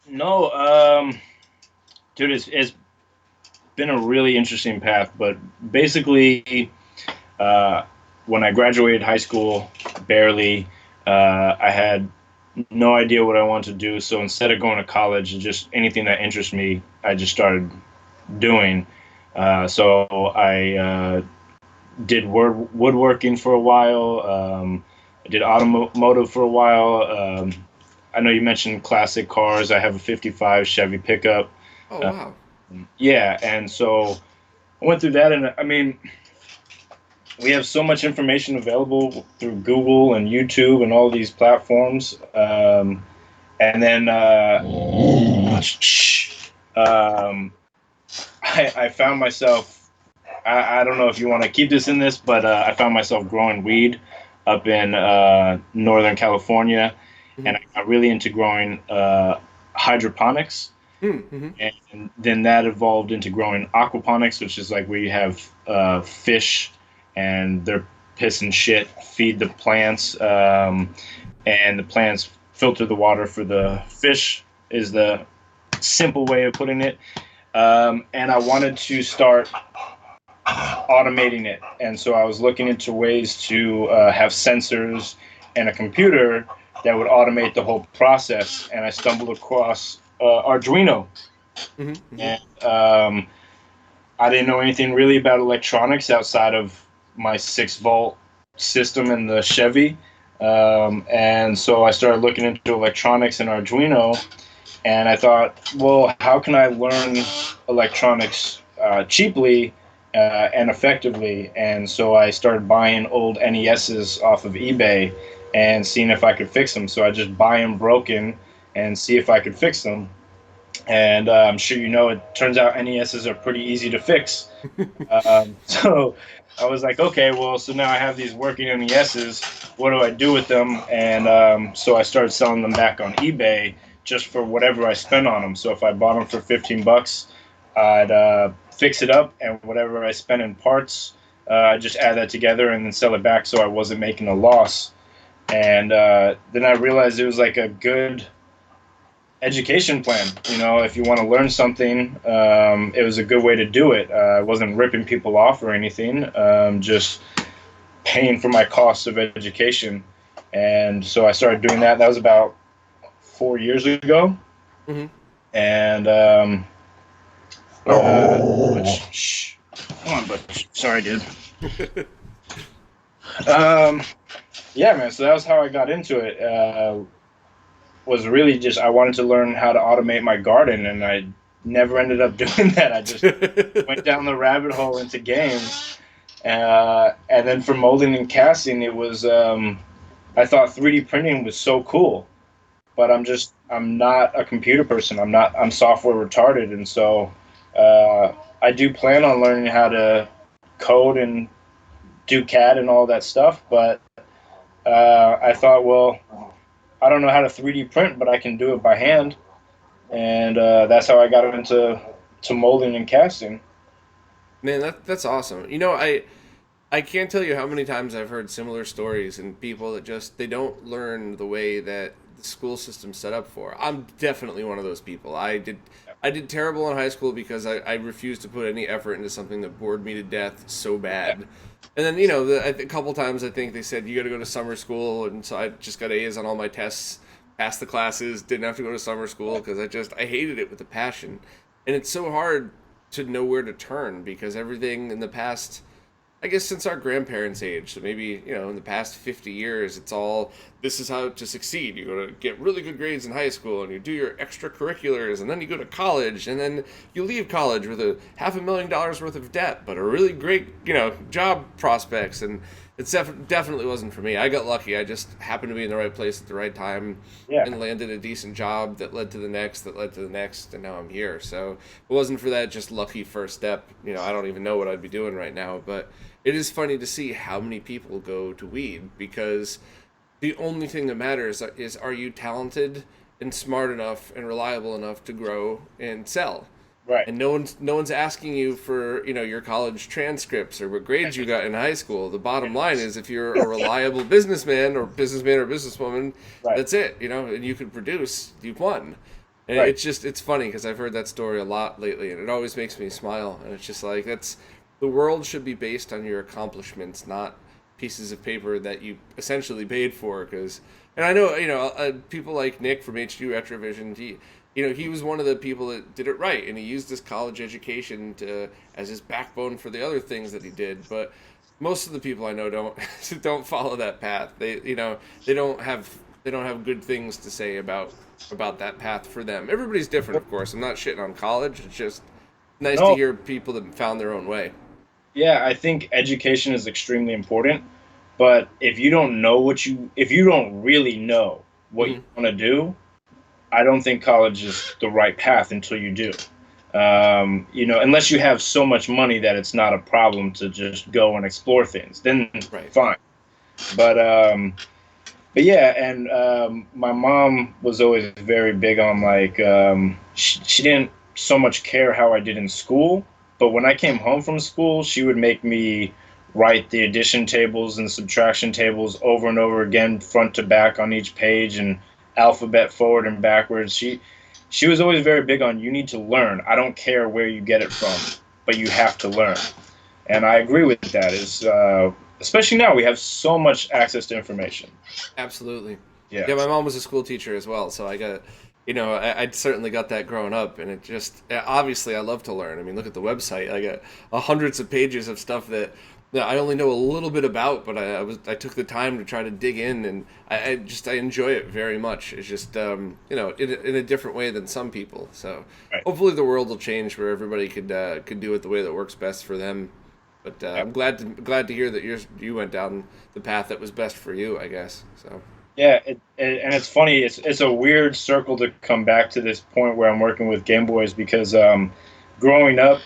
No, dude, it's been a really interesting path. But basically, when I graduated high school, barely, I had no idea what I wanted to do. So instead of going to college, just anything that interests me, I just started doing. So I did woodworking for a while. I did automotive for a while. I know you mentioned classic cars. I have a '55 Chevy pickup. Oh, wow. Yeah, and so I went through that, and I mean, we have so much information available through Google and YouTube and all these platforms. And then I found myself, I don't know if you want to keep this in this, but I found myself growing weed up in Northern California, and I got really into growing hydroponics. And then that evolved into growing aquaponics, which is like where you have fish and their piss and shit feed the plants, and the plants filter the water for the fish, is the simple way of putting it. And I wanted to start automating it. And so I was looking into ways to have sensors and a computer that would automate the whole process. And I stumbled across Arduino. And I didn't know anything really about electronics outside of my 6-volt system in the Chevy. And so I started looking into electronics and Arduino. And I thought, well, how can I learn electronics cheaply and effectively? And so I started buying old NESs off of eBay and seeing if I could fix them. So I just buy them broken and see if I could fix them. And I'm sure it turns out NESs are pretty easy to fix. So I was like, okay, well, so now I have these working NESs. What do I do with them? And so I started selling them back on eBay just for whatever I spent on them. So if I bought them for $15, I'd fix it up, and whatever I spent in parts, I just add that together and then sell it back, so I wasn't making a loss. And then I realized it was like a good education plan. You know, if you want to learn something, it was a good way to do it. I wasn't ripping people off or anything, just paying for my costs of education. And so I started doing that. That was about 4 years ago. Mm-hmm. And shh, come on, but sorry, dude. Yeah, man. So that was how I got into it. Was really just I wanted to learn how to automate my garden, and I never ended up doing that. I just went down the rabbit hole into games, and then for molding and casting, it was I thought 3D printing was so cool, but I'm not a computer person. I'm software retarded, and so I do plan on learning how to code and do CAD and all that stuff, but I thought, well, I don't know how to 3D print, but I can do it by hand, and that's how I got into molding and casting. Man, that's awesome. You know, I can't tell you how many times I've heard similar stories and people that just they don't learn the way that the school system's set up for. I'm definitely one of those people. I did terrible in high school because I refused to put any effort into something that bored me to death so bad. And then, you know, a couple times I think they said you got to go to summer school, and so I just got A's on all my tests, passed the classes, didn't have to go to summer school because I hated it with a passion. And it's so hard to know where to turn because everything in the past, I guess since our grandparents' age, so maybe, you know, in the past 50 years, it's all, this is how to succeed. You go to get really good grades in high school, and you do your extracurriculars, and then you go to college, and then you leave college with a $500,000 worth of debt, but a really great, you know, job prospects, and it definitely wasn't for me. I got lucky. I just happened to be in the right place at the right time Yeah, and landed a decent job that led to the next, that led to the next, and now I'm here. So if it wasn't for that just lucky first step, you know, I don't even know what I'd be doing right now, but it is funny to see how many people go to weed because the only thing that matters is are you talented and smart enough and reliable enough to grow and sell. right. And no one's asking you for, you know, your college transcripts or what grades you got in high school. The bottom line is if you're a reliable businesswoman, Right. that's it, you know, and you can produce, you've won. And Right. it's funny because I've heard that story a lot lately, and it always makes me smile. And it's just like that's the world should be based on your accomplishments, not pieces of paper that you essentially paid for. Because, and I know, you know, people like Nick from HQ Retrovision, he was one of the people that did it right, and he used his college education as his backbone for the other things that he did. But most of the people I know don't don't follow that path. They don't have good things to say about that path for them. Everybody's different, of course. I'm not shitting on college. It's just nice to No, hear people that found their own way. yeah, I think education is extremely important, but if you don't really know what you Hmm. want to do, I don't think college is the right path until you do. You know, unless you have so much money that it's not a problem to just go and explore things, then Right. fine. But but yeah, and my mom was always very big on like she didn't so much care how I did in school, but when I came home from school, she would make me write the addition tables and subtraction tables over and over again, front to back on each page, and alphabet forward and backwards. She was always very big on you need to learn. I don't care where you get it from, but you have to learn. And I agree with that. Is especially now we have so much access to information. Absolutely. Yeah. Yeah, my mom was a school teacher as well, so I got, you know, I certainly got that growing up, and it just obviously I love to learn. I mean, look at the website. I got hundreds of pages of stuff that I only know a little bit about, but I took the time to try to dig in, and I enjoy it very much. It's just you know, in a different way than some people. So Right. hopefully the world will change where everybody could do it the way that works best for them. But Yeah. I'm glad to hear that you went down the path that was best for you, I guess. So Yeah, and it's funny. It's a weird circle to come back to this point where I'm working with Gameboys because growing up,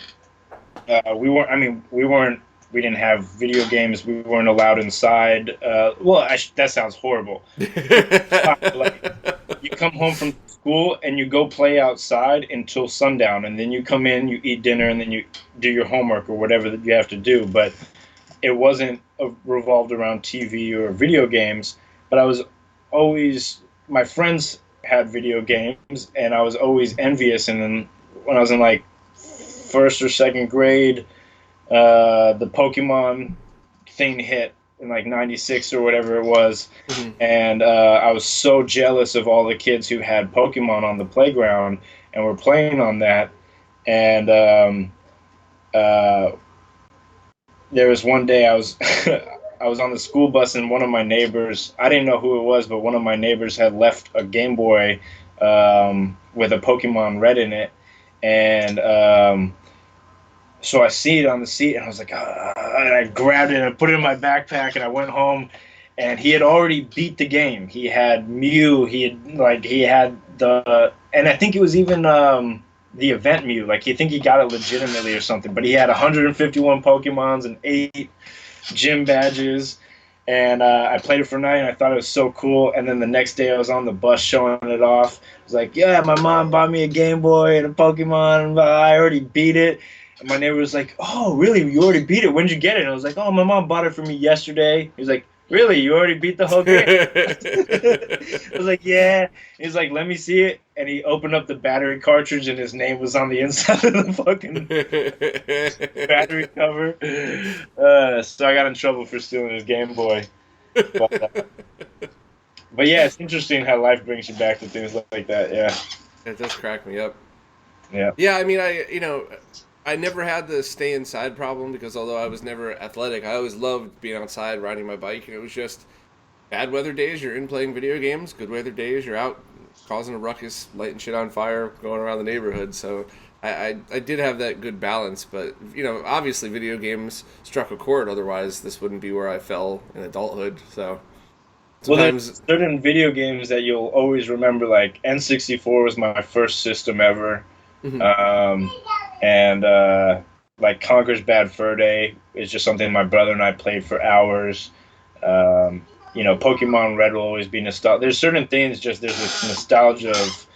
we weren't. I mean, we weren't. We didn't have video games. We weren't allowed inside. Well, that sounds horrible. Like you come home from school and you go play outside until sundown, and then you come in, you eat dinner, and then you do your homework or whatever that you have to do. But it wasn't revolved around TV or video games, but I was always, my friends had video games, and I was always envious. And then when I was in like first or second grade, the Pokemon thing hit in like '96 or whatever it was, and I was so jealous of all the kids who had Pokemon on the playground and were playing on that. And there was one day I was I was on the school bus, and one of my neighbors, I didn't know who it was, but one of my neighbors had left a Game Boy with a Pokemon Red in it, and so I see it on the seat, and I was like, and I grabbed it and I put it in my backpack, and I went home, and he had already beat the game. He had Mew, he had the, and I think it was even the event Mew. Like, I think he got it legitimately or something, but he had 151 Pokemons and 8 gym badges, and I played it for a night, and I thought it was so cool. And then the next day I was on the bus showing it off. I was like, yeah, my mom bought me a Game Boy and a Pokemon, but I already beat it. And my neighbor was like, oh, really? You already beat it? When did you get it? And I was like, oh, my mom bought it for me yesterday. He was like, really? You already beat the whole game? I was like, yeah. He's like, let me see it. And he opened up the battery cartridge, and his name was on the inside of the fucking battery cover. So I got in trouble for stealing his Game Boy. But yeah, it's interesting how life brings you back to things like that. Yeah. It does crack me up. Yeah. Yeah, I mean, I never had the stay inside problem, because although I was never athletic, I always loved being outside riding my bike. And it was just bad weather days, you're in playing video games. Good weather days, you're out causing a ruckus, lighting shit on fire, going around the neighborhood. So I did have that good balance. But, obviously video games struck a chord. Otherwise, this wouldn't be where I fell in adulthood. So sometimes... Well, there's certain video games that you'll always remember. Like, N64 was my first system ever. And like Conker's Bad Fur Day is just something my brother and I played for hours. Pokemon Red will always be nostalgia. There's certain things, just there's this nostalgia of,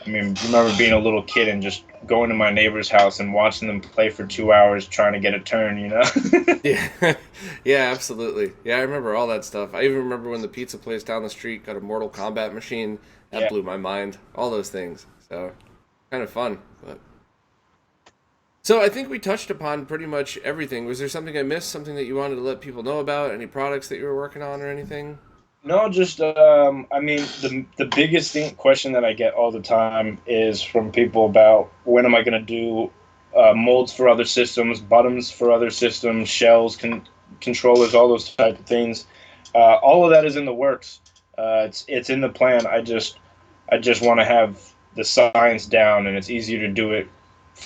I mean, remember being a little kid and just going to my neighbor's house and watching them play for 2 hours trying to get a turn, Yeah, yeah, absolutely. Yeah, I remember all that stuff. I even remember when the pizza place down the street got a Mortal Kombat machine. That blew my mind. All those things. So, kind of fun, but... So I think we touched upon pretty much everything. Was there something I missed? Something that you wanted to let people know about? Any products that you were working on or anything? No, just I mean, the biggest question that I get all the time is from people about when am I going to do molds for other systems, bottoms for other systems, shells, controllers, all those type of things. All of that is in the works. It's in the plan. I just want to have the science down, and it's easier to do it.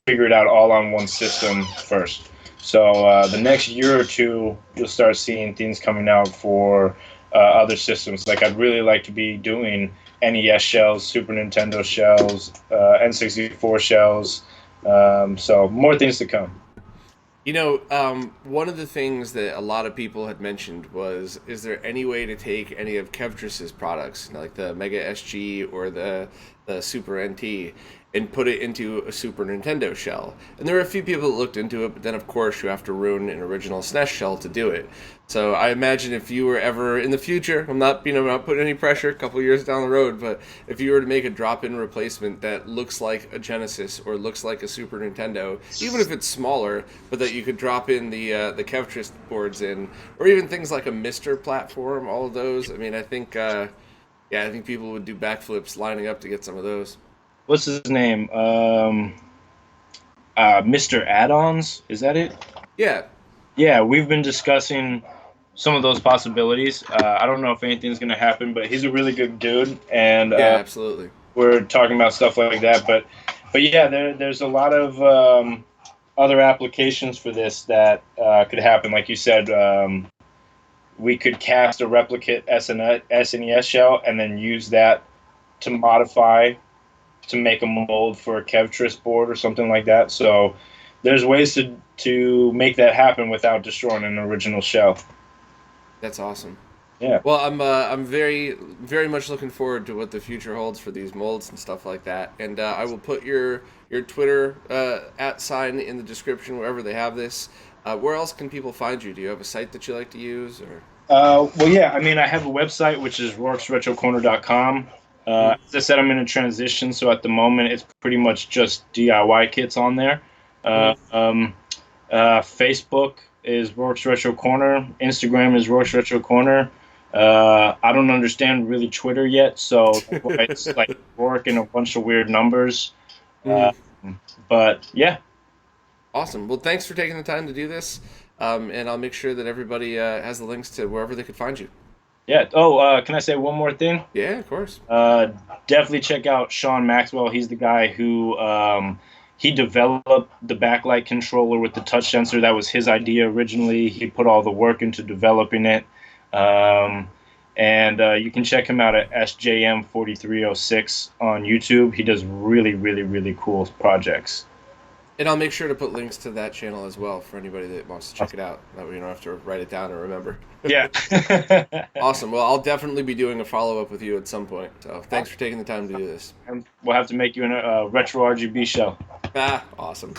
Figure it out all on one system first. So the next year or two, you'll start seeing things coming out for other systems. Like, I'd really like to be doing NES shells, Super Nintendo shells, N64 shells. So more things to come. One of the things that a lot of people had mentioned was, is there any way to take any of Kevtrus's products, like the Mega SG or the Super NT, and put it into a Super Nintendo shell? And there were a few people that looked into it, but then of course you have to ruin an original SNES shell to do it. So I imagine if you were ever in the future, I'm not putting any pressure, a couple years down the road, but if you were to make a drop-in replacement that looks like a Genesis or looks like a Super Nintendo, even if it's smaller, but that you could drop in the Kevtrus boards in, or even things like a Mister platform, all of those. I mean, I think people would do backflips lining up to get some of those. What's his name? Mr. Add-ons? Is that it? Yeah. Yeah, we've been discussing some of those possibilities. I don't know if anything's going to happen, but he's a really good dude, and yeah, absolutely. We're talking about stuff like that. But yeah, there's a lot of other applications for this that could happen. Like you said, we could cast a replicate SNES shell and then use that to modify to make a mold for a Kevtrus board or something like that. So there's ways to make that happen without destroying an original shell. That's awesome. Yeah. Well, I'm very, very much looking forward to what the future holds for these molds and stuff like that. And I will put your Twitter @ sign in the description wherever they have this. Where else can people find you? Do you have a site that you like to use, or? Well, yeah, I mean, I have a website, which is roarksretrocorner.com. As I said, I'm in a transition, so at the moment, it's pretty much just DIY kits on there. Facebook is Roarke's Retro Corner. Instagram is Roarke's Retro Corner. I don't understand really Twitter yet, so it's like Roarke and a bunch of weird numbers. But yeah. Awesome. Well, thanks for taking the time to do this, and I'll make sure that everybody has the links to wherever they could find you. Yeah. Oh, can I say one more thing? Yeah, of course. Definitely check out Sean Maxwell. He's the guy who he developed the Backlight Controller with the touch sensor. That was his idea originally. He put all the work into developing it. And you can check him out at SJM4306 on YouTube. He does really, really, really cool projects. And I'll make sure to put links to that channel as well for anybody that wants to check it out. That way you don't have to write it down or remember. Yeah. Awesome. Well, I'll definitely be doing a follow-up with you at some point. So thanks for taking the time to do this. And we'll have to make you a retro RGB show. Ah, awesome.